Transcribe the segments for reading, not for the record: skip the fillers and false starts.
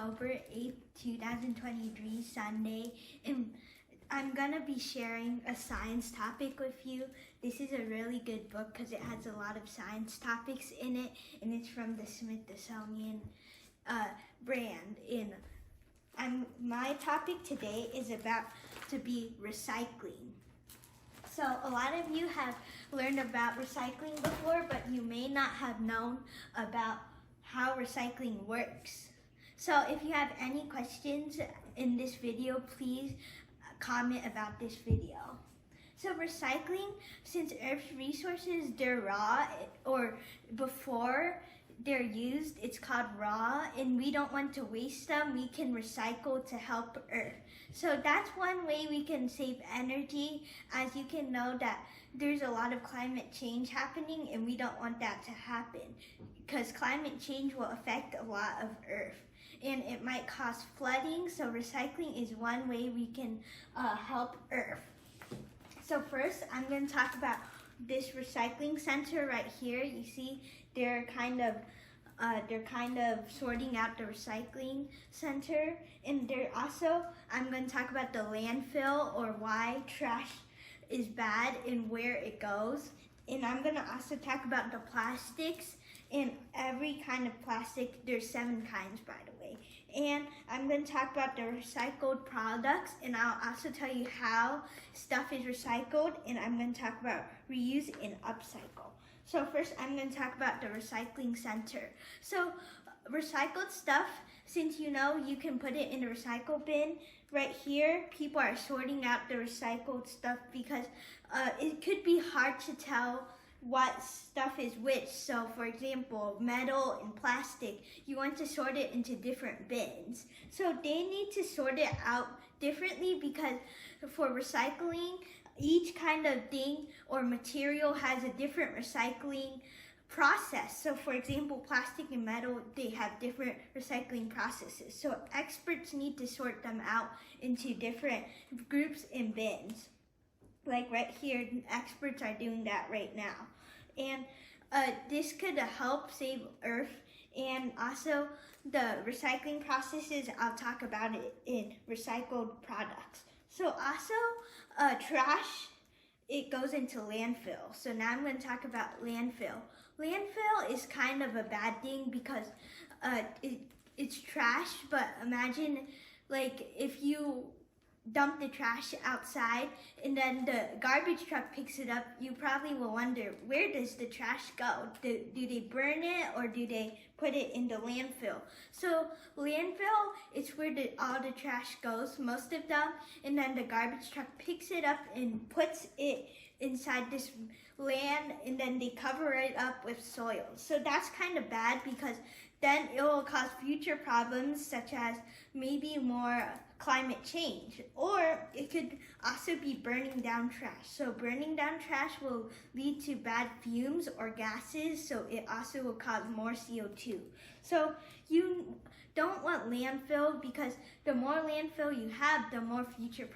October 8th, 2023, Sunday, and I'm gonna be sharing a science topic with you. This is a really good book because it has a lot of science topics in it, and it's from the Smithsonian brand. My topic today is about to be recycling. So a lot of you have learned about recycling before, but you may not have known about how recycling works. So if you have any questions in this video, please comment about this video. So recycling, since Earth's resources, they're raw, or before they're used, it's called raw, and we don't want to waste them. We can recycle to help Earth. So that's one way we can save energy. As you can know that there's a lot of climate change happening, and we don't want that to happen because climate change will affect a lot of Earth, and it might cause flooding. So recycling is one way we can help Earth. So first, I'm going to talk about this recycling center right here. You see, they're kind of sorting out the recycling center, and I'm going to talk about the landfill, or why trash is bad and where it goes. And I'm going to also talk about the plastics, and every kind of plastic. There's 7 kinds, by the way. And I'm going to talk about the recycled products, and I'll also tell you how stuff is recycled, and I'm going to talk about reuse and upcycle. So first, I'm going to talk about the recycling center. So recycled stuff, since you know you can put it in a recycle bin, right here, people are sorting out the recycled stuff because it could be hard to tell what stuff is which. So for example, metal and plastic, you want to sort it into different bins. So they need to sort it out differently because for recycling, each kind of thing or material has a different recycling process. So for example, plastic and metal, they have different recycling processes. So experts need to sort them out into different groups and bins. Like right here, experts are doing that right now. And this could help save Earth. And also the recycling processes, I'll talk about it in recycled products. So also trash, it goes into landfill. So now I'm going to talk about landfill. Landfill is kind of a bad thing because it's trash, but imagine like if you dump the trash outside and then the garbage truck picks it up, you probably will wonder, where does the trash go? Do they burn it, or do they put it in the landfill? So landfill is where all the trash goes, most of them, and then the garbage truck picks it up and puts it inside this land, and then they cover it up with soil. So that's kind of bad because then it will cause future problems such as maybe more climate change, or it could also be burning down trash. So burning down trash will lead to bad fumes or gases, so it also will cause more CO2. So you don't want landfill because the more landfill you have, the more future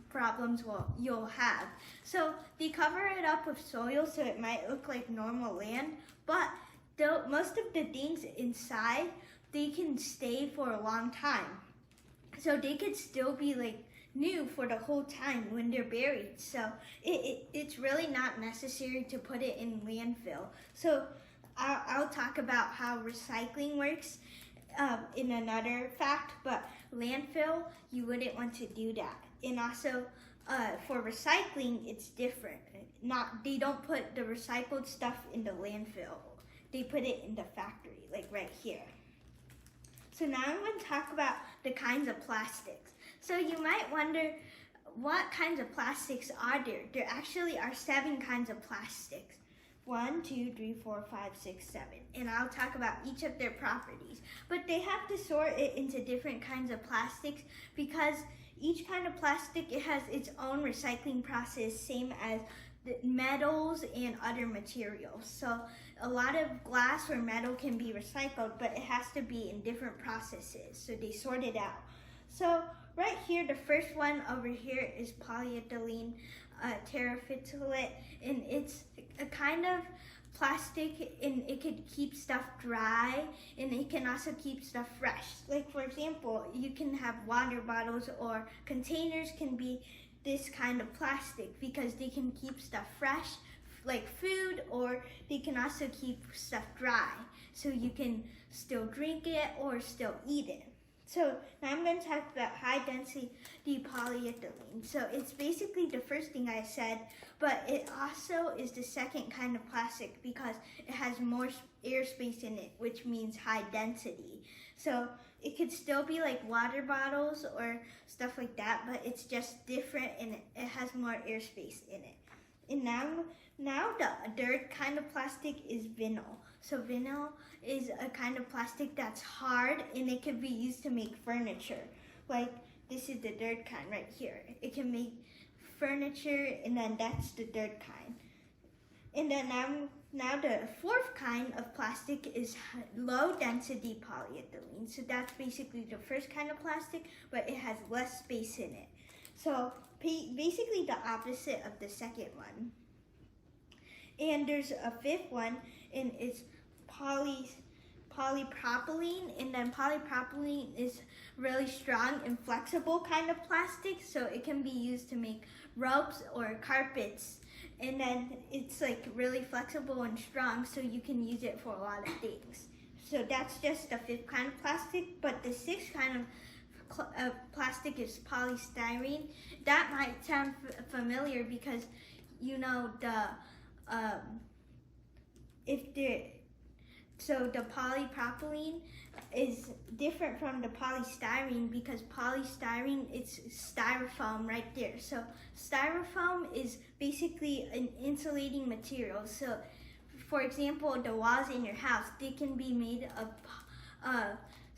problems you'll have. So they cover it up with soil so it might look like normal land, but most of the things inside, they can stay for a long time. So they could still be like new for the whole time when they're buried. So it's really not necessary to put it in landfill. So I'll talk about how recycling works in another fact, but landfill, you wouldn't want to do that. And also for recycling, it's different. They don't put the recycled stuff in the landfill. They put it in the factory, like right here. So now I'm going to talk about the kinds of plastics. So you might wonder, what kinds of plastics are there? There actually are 7 kinds of plastics. 1, 2, 3, 4, 5, 6, 7. And I'll talk about each of their properties. But they have to sort it into different kinds of plastics because each kind of plastic, it has its own recycling process, same as the metals and other materials. So a lot of glass or metal can be recycled, but it has to be in different processes. So they sort it out. So right here, the first one over here is polyethylene terephthalate, and it's a kind of plastic, and it could keep stuff dry, and it can also keep stuff fresh. Like for example, you can have water bottles or containers can be this kind of plastic because they can keep stuff fresh, like food, or they can also keep stuff dry, so you can still drink it or still eat it. So now I'm going to talk about high density polyethylene. So it's basically the first thing I said, but it also is the second kind of plastic because it has more airspace in it, which means high density. So it could still be like water bottles or stuff like that, but it's just different and it has more airspace in it. And now the third kind of plastic is vinyl. So vinyl is a kind of plastic that's hard and it can be used to make furniture. Like this is the third kind right here. It can make furniture, and then that's the third kind. And then now the fourth kind of plastic is low density polyethylene. So that's basically the first kind of plastic, but it has less space in it. So basically the opposite of the second one. And there's a fifth one, and it's polypropylene, and then polypropylene is really strong and flexible kind of plastic, so it can be used to make ropes or carpets, and then it's like really flexible and strong, so you can use it for a lot of things. So that's just the fifth kind of plastic, but the sixth kind of plastic is polystyrene. That might sound familiar because you know so the polypropylene is different from the polystyrene because polystyrene, it's styrofoam right there. So styrofoam is basically an insulating material. So for example, the walls in your house, they can be made of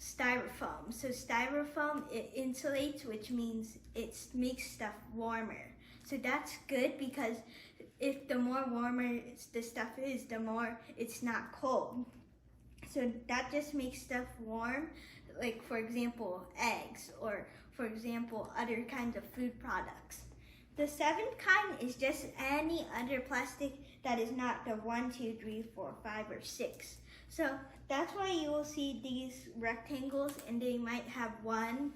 styrofoam. So styrofoam, it insulates, which means it makes stuff warmer. So that's good because if the more warmer the stuff is, the more it's not cold. So that just makes stuff warm, like for example, eggs, or for example, other kinds of food products. The seventh kind is just any other plastic that is not the 1, 2, 3, 4, 5, or 6. So that's why you will see these rectangles and they might have 1,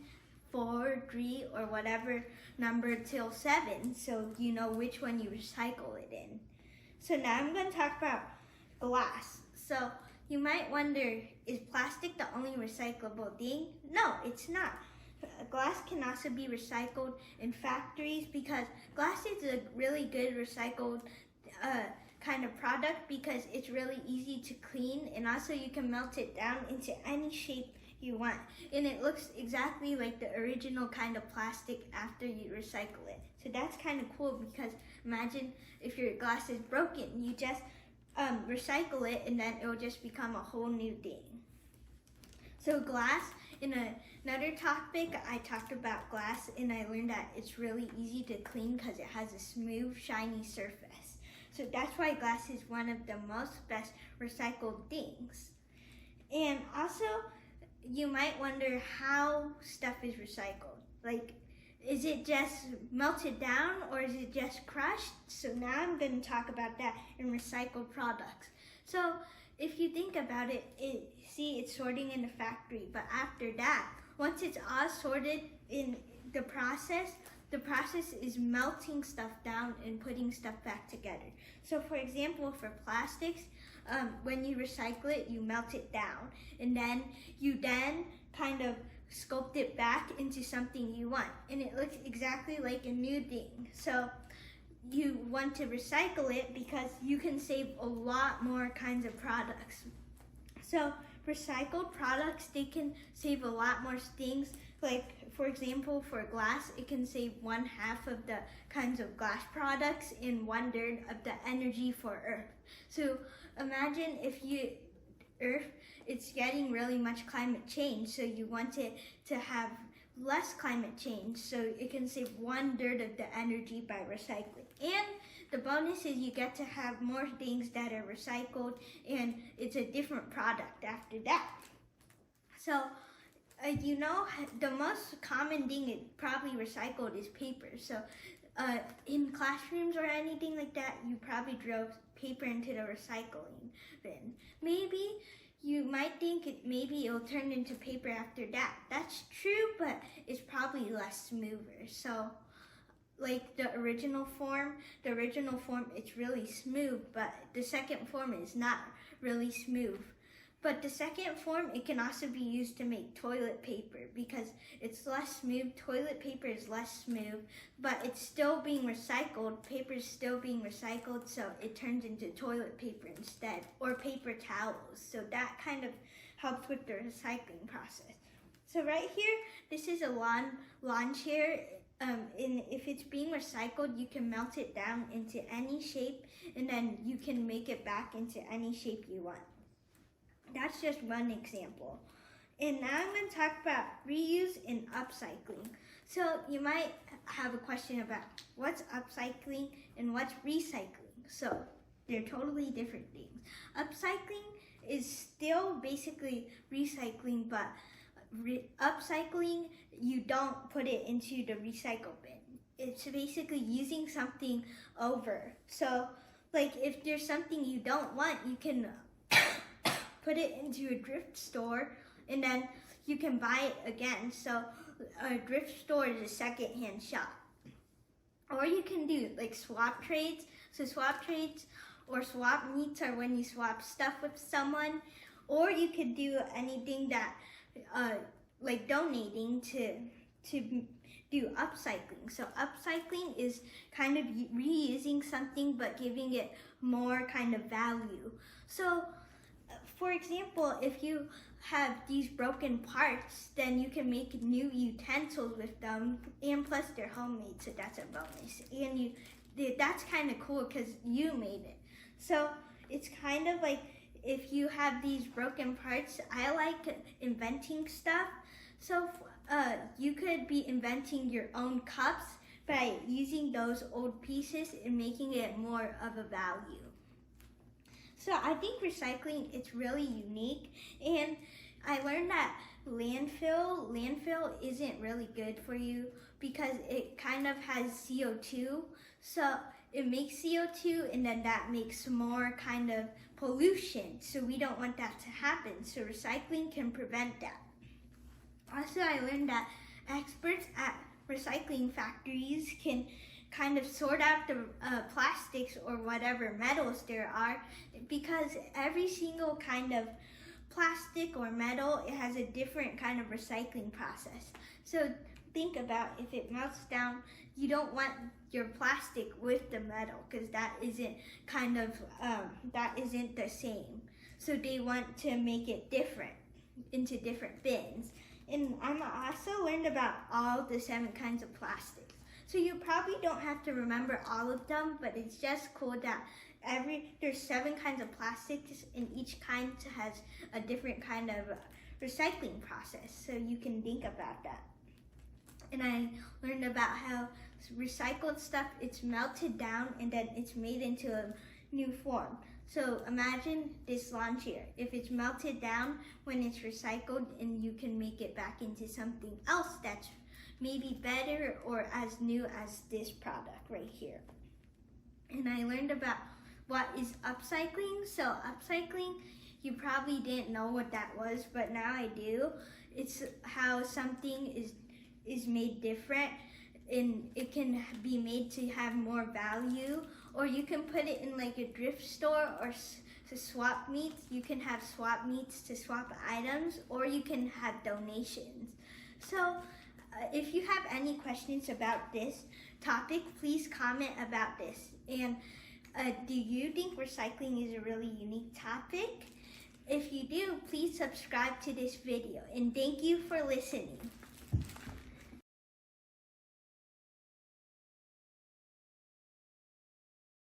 4, 3, or whatever number till 7, so you know which one you recycle it in. So now I'm going to talk about glass. So you might wonder, is plastic the only recyclable thing? No, it's not. Glass can also be recycled in factories because glass is a really good recycled kind of product because it's really easy to clean, and also you can melt it down into any shape you want, and it looks exactly like the original kind of plastic after you recycle it. So that's kind of cool because imagine if your glass is broken, you just recycle it and then it will just become a whole new thing. So glass, in another topic, I talked about glass and I learned that it's really easy to clean because it has a smooth, shiny surface. So that's why glass is one of the most best recycled things. And also, you might wonder how stuff is recycled. Like, is it just melted down or is it just crushed? So now I'm going to talk about that in recycled products. So if you think about it, it's sorting in the factory, but after that, once it's all sorted in the process is melting stuff down and putting stuff back together. So for example, for plastics, when you recycle it, you melt it down, and then you kind of sculpt it back into something you want, and it looks exactly like a new thing. So you want to recycle it because you can save a lot more kinds of products. So recycled products, they can save a lot more things. Like for example, for glass, it can save 1/2 of the kinds of glass products and 1/3 of the energy for Earth. So imagine if Earth, it's getting really much climate change, so you want it to have less climate change, so it can save 1/3 of the energy by recycling. And the bonus is you get to have more things that are recycled, and it's a different product after that. So you know, the most common thing it probably recycled is paper. So in classrooms or anything like that, you probably drove paper into the recycling bin. Maybe you might think maybe it'll turn into paper after that. That's true, but it's probably less smoother. So like the original form, it's really smooth, but the second form is not really smooth. But the second form, it can also be used to make toilet paper because it's less smooth. Toilet paper is less smooth, but it's still being recycled. Paper is still being recycled, so it turns into toilet paper instead, or paper towels. So that kind of helps with the recycling process. So right here, this is a lawn chair. And if it's being recycled, you can melt it down into any shape, and then you can make it back into any shape you want. That's just one example. And now I'm going to talk about reuse and upcycling. So you might have a question about what's upcycling and what's recycling. So they're totally different things. Upcycling is still basically recycling, but upcycling, you don't put it into the recycle bin. It's basically using something over. So like if there's something you don't want, you can put it into a thrift store and then you can buy it again. So a thrift store is a second-hand shop. Or you can do like swap trades. So swap trades or swap meets are when you swap stuff with someone. Or you could do anything that like donating to do upcycling. So upcycling is kind of reusing something but giving it more kind of value. So for example, if you have these broken parts, then you can make new utensils with them, and plus they're homemade, so that's a bonus. And that's kind of cool because you made it. So it's kind of like if you have these broken parts, I like inventing stuff. So you could be inventing your own cups by using those old pieces and making it more of a value. So I think recycling, it's really unique, and I learned that landfill isn't really good for you because it kind of has CO2. So it makes CO2 and then that makes more kind of pollution. So we don't want that to happen. So recycling can prevent that. Also, I learned that experts at recycling factories can kind of sort out the plastics or whatever metals there are, because every single kind of plastic or metal, it has a different kind of recycling process. So think about if it melts down, you don't want your plastic with the metal because that isn't the same. So they want to make it different into different bins. And I'm also learned about all the 7 kinds of plastics. So you probably don't have to remember all of them, but it's just cool that there's 7 kinds of plastics and each kind has a different kind of recycling process. So you can think about that. And I learned about how recycled stuff, it's melted down and then it's made into a new form. So imagine this lawn chair. If it's melted down when it's recycled, and you can make it back into something else that's maybe better or as new as this product right here. And I learned about what is upcycling. So upcycling, you probably didn't know what that was, but now I do. It's how something is made different, and it can be made to have more value, or you can put it in like a thrift store or to swap meets. You can have swap meets to swap items, or you can have donations. So if you have any questions about this topic, please comment about this. And do you think recycling is a really unique topic? If you do, please subscribe to this video. And thank you for listening.